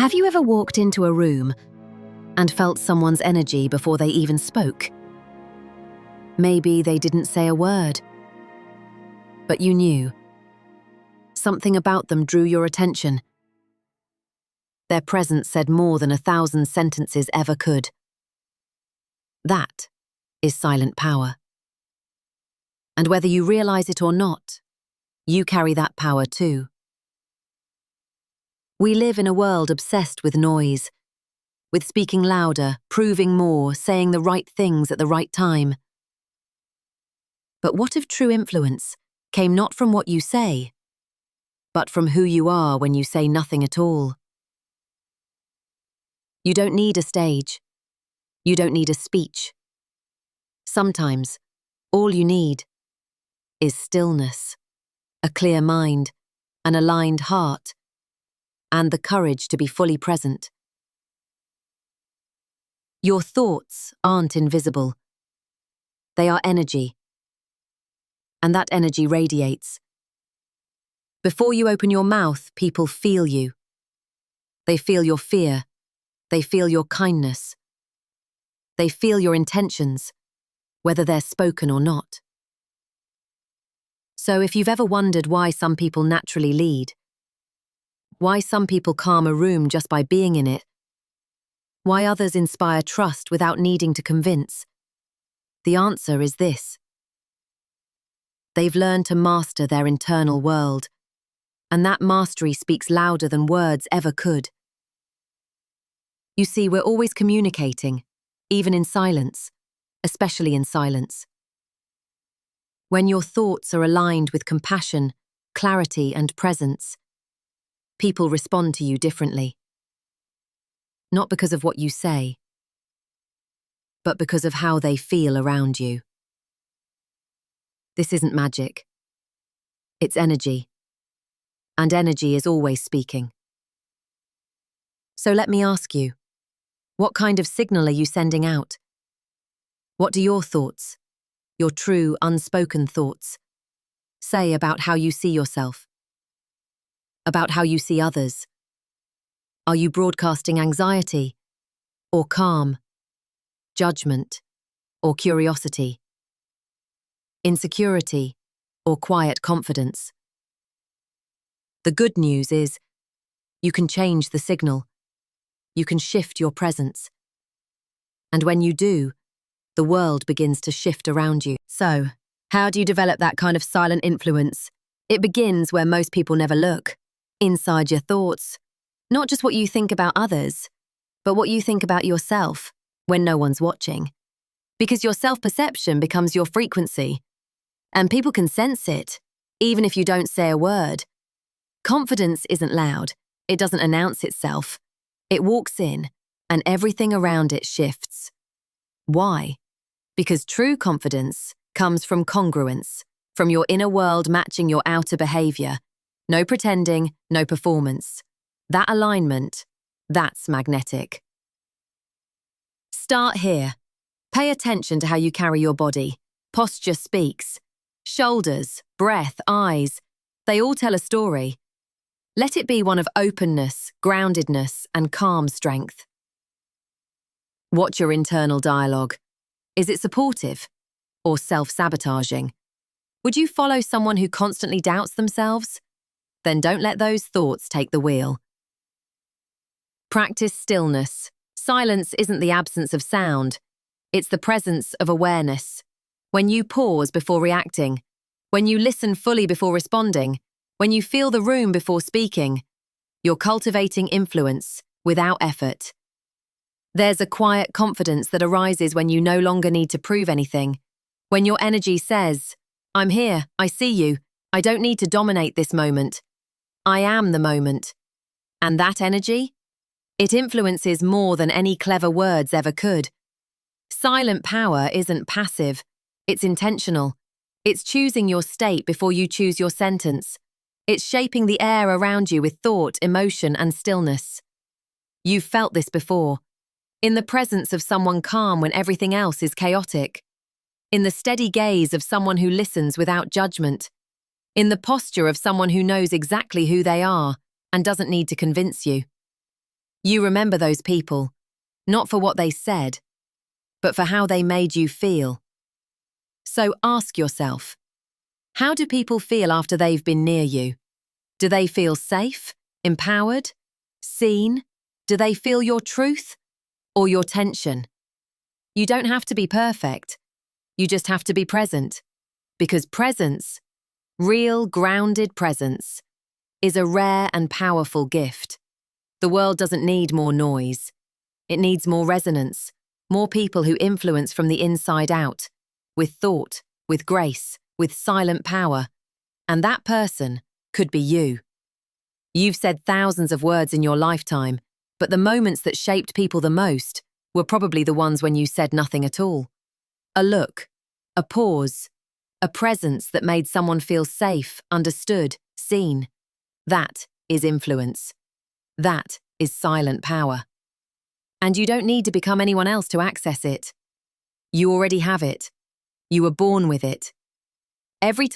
Have you ever walked into a room and felt someone's energy before they even spoke? Maybe they didn't say a word, but you knew. Something about them drew your attention. Their presence said more than 1,000 sentences ever could. That is silent power. And whether you realize it or not, you carry that power too. We live in a world obsessed with noise, with speaking louder, proving more, saying the right things at the right time. But what if true influence came not from what you say, but from who you are when you say nothing at all? You don't need a stage. You don't need a speech. Sometimes, all you need is stillness, a clear mind, an aligned heart, and the courage to be fully present. Your thoughts aren't invisible. They are energy. And that energy radiates. Before you open your mouth, people feel you. They feel your fear. They feel your kindness. They feel your intentions, whether they're spoken or not. So if you've ever wondered why some people naturally lead, why some people calm a room just by being in it, why others inspire trust without needing to convince, the answer is this. They've learned to master their internal world, and that mastery speaks louder than words ever could. You see, we're always communicating, even in silence, especially in silence. When your thoughts are aligned with compassion, clarity, and presence, people respond to you differently. Not because of what you say, but because of how they feel around you. This isn't magic. It's energy. And energy is always speaking. So let me ask you, what kind of signal are you sending out? What do your thoughts, your true, unspoken thoughts, say about how you see yourself? About how you see others? Are you broadcasting anxiety, or calm, judgment, or curiosity? Insecurity, or quiet confidence? The good news is, you can change the signal. You can shift your presence. And when you do, the world begins to shift around you. So, how do you develop that kind of silent influence? It begins where most people never look. Inside your thoughts. Not just what you think about others, but what you think about yourself when no one's watching. Because your self-perception becomes your frequency. And people can sense it, even if you don't say a word. Confidence isn't loud. It doesn't announce itself. It walks in, and everything around it shifts. Why? Because true confidence comes from congruence, from your inner world matching your outer behavior. No pretending, no performance. That alignment, that's magnetic. Start here. Pay attention to how you carry your body. Posture speaks. Shoulders, breath, eyes, they all tell a story. Let it be one of openness, groundedness, and calm strength. Watch your internal dialogue. Is it supportive or self-sabotaging? Would you follow someone who constantly doubts themselves? Then don't let those thoughts take the wheel. Practice stillness. Silence isn't the absence of sound. It's the presence of awareness. When you pause before reacting, when you listen fully before responding, when you feel the room before speaking, you're cultivating influence without effort. There's a quiet confidence that arises when you no longer need to prove anything. When your energy says, I'm here, I see you, I don't need to dominate this moment. I am the moment. And that energy? It influences more than any clever words ever could. Silent power isn't passive, it's intentional. It's choosing your state before you choose your sentence. It's shaping the air around you with thought, emotion, and stillness. You've felt this before. In the presence of someone calm when everything else is chaotic. In the steady gaze of someone who listens without judgment. In the posture of someone who knows exactly who they are and doesn't need to convince you. You remember those people, not for what they said, but for how they made you feel. So ask yourself, how do people feel after they've been near you? Do they feel safe, empowered, seen? Do they feel your truth or your tension? You don't have to be perfect. You just have to be present. Because presence, real grounded presence, is a rare and powerful gift. The world doesn't need more noise. It needs more resonance, more people who influence from the inside out, with thought, with grace, with silent power. And that person could be you. You've said thousands of words in your lifetime, but the moments that shaped people the most were probably the ones when you said nothing at all. A look, a pause, a presence that made someone feel safe, understood, seen. That is influence. That is silent power. And you don't need to become anyone else to access it. You already have it. You were born with it. Every time